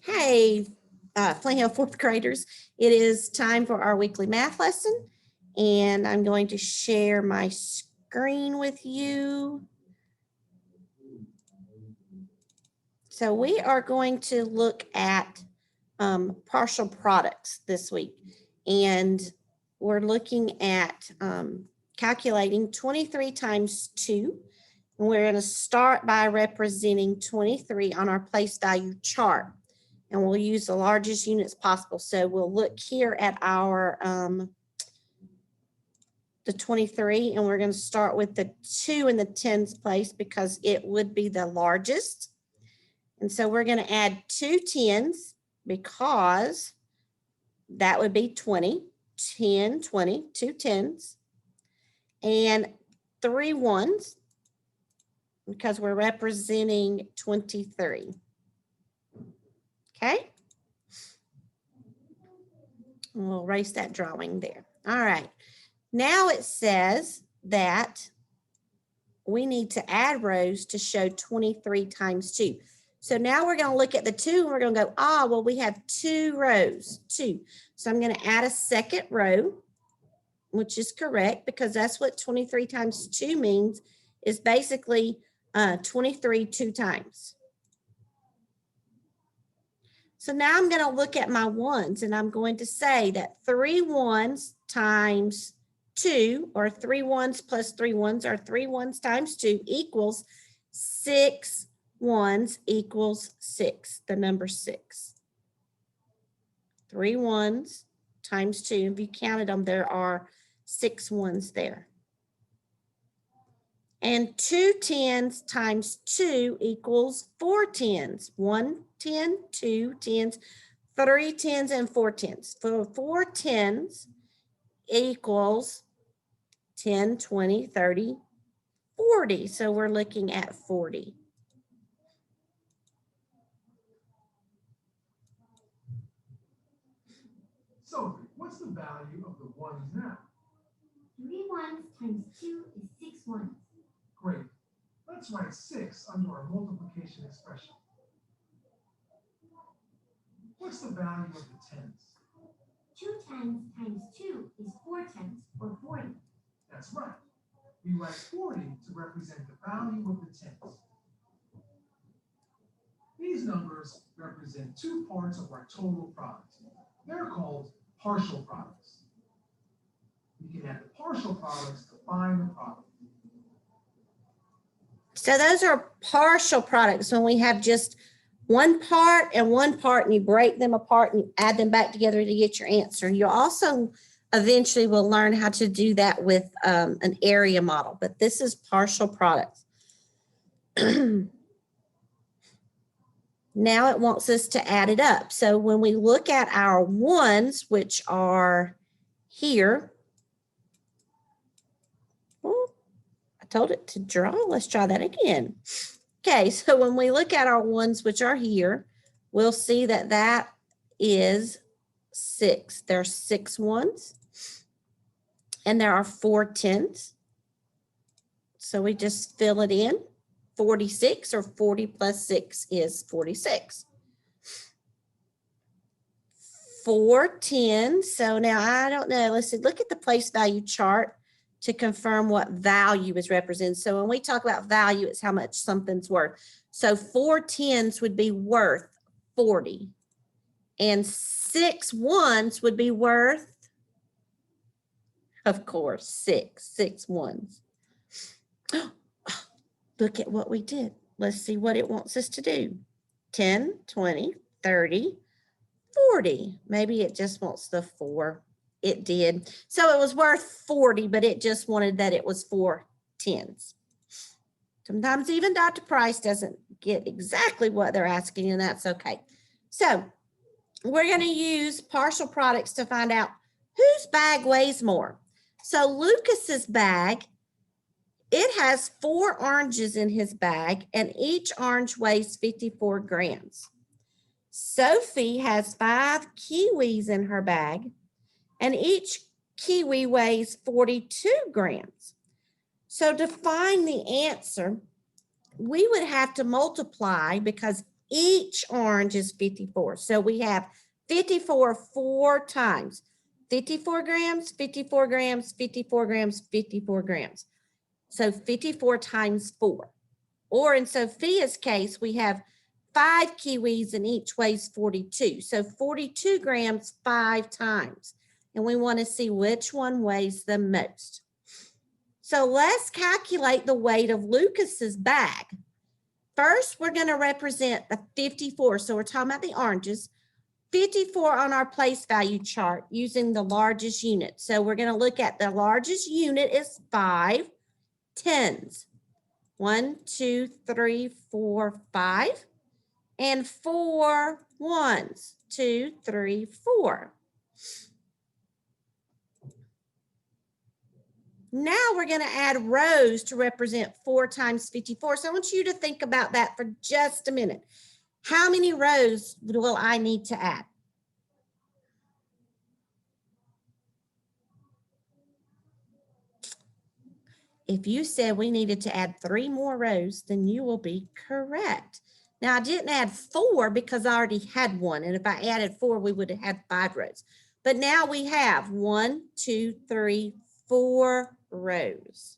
Hey, Flint Hill fourth graders, it is time for our weekly math lesson, and I'm going to share my screen with you. So we are going to look at partial products this week, and we're looking at calculating 23 times 2. And we're going to start by representing 23 on our place value chart. And we'll use the largest units possible. So we'll look here at our the 23, and we're going to start with the 2 in the tens place because it would be the largest. And so we're going to add 2 tens because that would be 20, 10, 20, 2 tens, and 3 ones because we're representing 23. Okay. We'll erase that drawing there. All right. Now it says that we need to add rows to show 23 times 2. So now we're going to look at the 2 and we're going to go, well, we have 2 rows, 2. So I'm going to add a second row, which is correct because that's what 23 times 2 means, is basically 23 2 times. So now I'm going to look at my ones and I'm going to say that 3 ones times 2, or 3 ones plus 3 ones, or 3 ones times 2 equals 6 ones equals 6, the number 6. 3 ones times 2, if you counted them, there are 6 ones there. And 2 tens times 2 equals 4 tens. 1 10, 2 tens, 3 tens, and 4 tens. So 4 tens equals 10, 20, 30, 40. So we're looking at 40. So what's the value of the ones now? 3 ones times 2 is 6 ones. Great. Let's write 6 under our multiplication expression. What's the value of the tens? 2 tens times 2 is 4 tens, or 40. That's right. We write 40 to represent the value of the tens. These numbers represent 2 parts of our total product. They're called partial products. We can add the partial products to find the product. So those are partial products when we have just one part and one part, and you break them apart and you add them back together to get your answer. You also eventually will learn how to do that with an area model, but this is partial products. Now it wants us to add it up. So when we look at our ones, which are here, I told it to draw. Let's try that again. Okay, so when we look at our ones, which are here, we'll see that that is 6. There are 6 ones, and there are 4 tens. So we just fill it in. 46, or 40 plus 6 is 46. 4 tens. So now I don't know. Let's see. Look at the place value chart to confirm what value is represented. So when we talk about value, it's how much something's worth. So 4 tens would be worth 40. And 6 ones would be worth, of course, 6 ones. Look at what we did. Let's see what it wants us to do. 10, 20, 30, 40. Maybe it just wants the 4. It did. So it was worth 40, but it just wanted that it was 4 tens. Sometimes even Dr. Price doesn't get exactly what they're asking, and that's okay. So we're going to use partial products to find out whose bag weighs more. So Lucas's bag, it has 4 oranges in his bag, and each orange weighs 54 grams. Sophie has 5 kiwis in her bag, and each kiwi weighs 42 grams. So to find the answer, we would have to multiply because each orange is 54. So we have 54 4 times. 54 grams, 54 grams, 54 grams, 54 grams. So 54 times 4. Or in Sophia's case, we have 5 kiwis and each weighs 42. So 42 grams 5 times. And we want to see which one weighs the most. So let's calculate the weight of Lucas's bag. First, we're going to represent the 54. So we're talking about the oranges. 54 on our place value chart using the largest unit. So we're going to look at the largest unit is 5 tens. 1, 2, 3, 4, 5. And 4 ones. 2, 3, 4. Now we're going to add rows to represent 4 times 54. So I want you to think about that for just a minute. How many rows will I need to add? If you said we needed to add 3 more rows, then you will be correct. Now I didn't add 4 because I already had 1. And if I added 4, we would have had 5 rows. But now we have 1, 2, 3, 4 rows.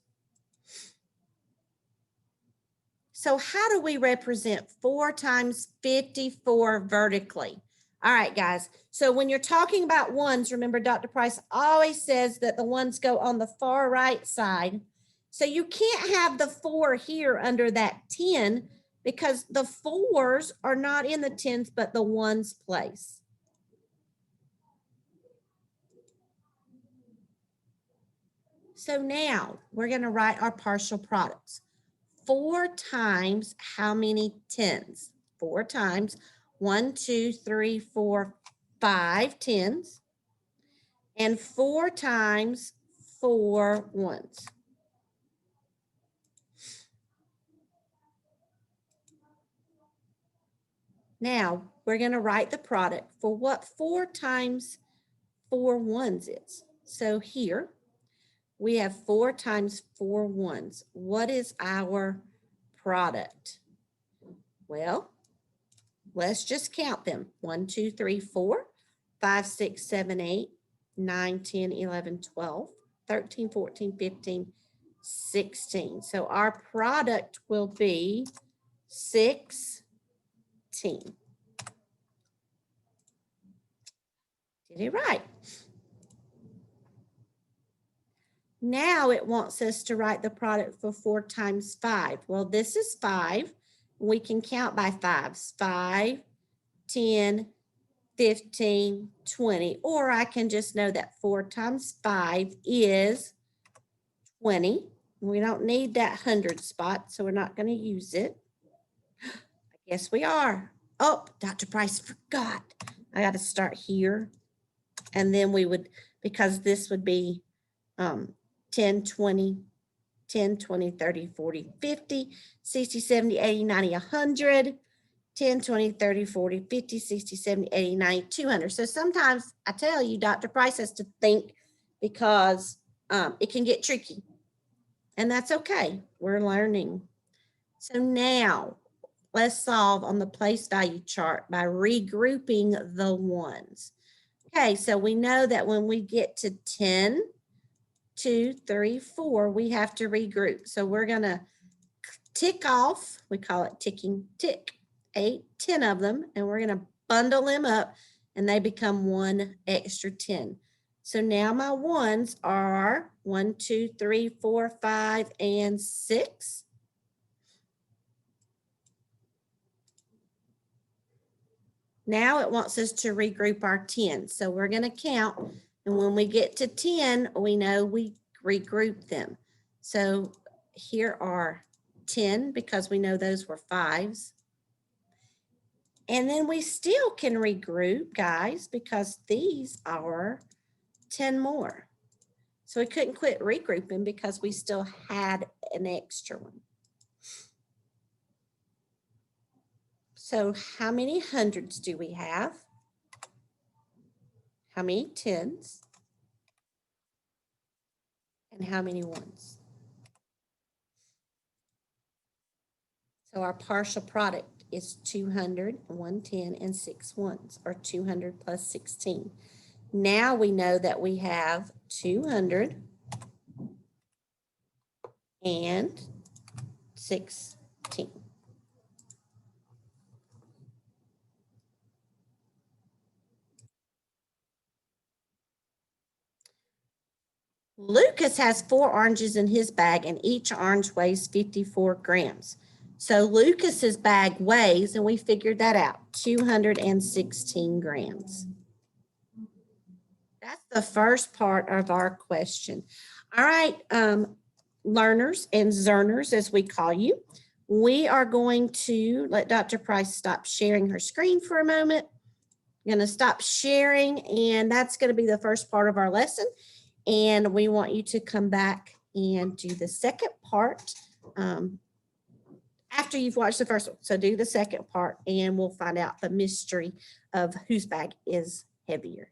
So how do we represent 4 times 54 vertically? All right, guys. So when you're talking about ones, remember Dr. Price always says that the ones go on the far right side. So you can't have the 4 here under that 10 because the 4s are not in the 10s, but the 1s place. So now we're going to write our partial products. 4 times how many tens? 4 times 1, 2, 3, 4, 5 tens. And 4 times 4 ones. Now we're going to write the product for what 4 times 4 ones is. So here we have 4 times 4 ones. What is our product? Well, let's just count them. 1, 2, 3, 4, 5, 6, 7, 8, 9, 10, 11, 12, 13, 14, 15, 16. So our product will be 16. Did it right. Now it wants us to write the product for 4 times 5. Well, this is 5. We can count by 5s. 5, 10, 15, 20. Or I can just know that 4 times 5 is 20. We don't need that 100 spot, so we're not going to use it. I guess we are. Oh, Dr. Price forgot. I got to start here. And then we would, because this would be 10, 20, 10, 20, 30, 40, 50, 60, 70, 80, 90, 100, 10, 20, 30, 40, 50, 60, 70, 80, 90, 200. So sometimes I tell you, Dr. Price has to think because it can get tricky. And that's okay. We're learning. So now let's solve on the place value chart by regrouping the ones. Okay, so we know that when we get to 10, 2, 3, 4, we have to regroup. So we're going to tick off, we call it ticking, tick, 8, 10 of them, and we're going to bundle them up and they become 1 extra 10. So now my ones are 1, 2, 3, 4, 5, and 6. Now it wants us to regroup our 10. So we're going to count. And when we get to 10, we know we regroup them. So here are 10 because we know those were 5s. And then we still can regroup, guys, because these are 10 more. So we couldn't quit regrouping because we still had an extra one. So how many hundreds do we have? How many tens? And how many ones? So our partial product is 200, 110, and 6 ones, or 200 plus 16. Now we know that we have 200 and 16. Lucas has 4 oranges in his bag, and each orange weighs 54 grams. So Lucas's bag weighs, and we figured that out, 216 grams. That's the first part of our question. All right, learners and Zerners, as we call you, we are going to let Dr. Price stop sharing her screen for a moment. I'm going to stop sharing, and that's going to be the first part of our lesson. And we want you to come back and do the second part after you've watched the first one. So do the second part, and we'll find out the mystery of whose bag is heavier.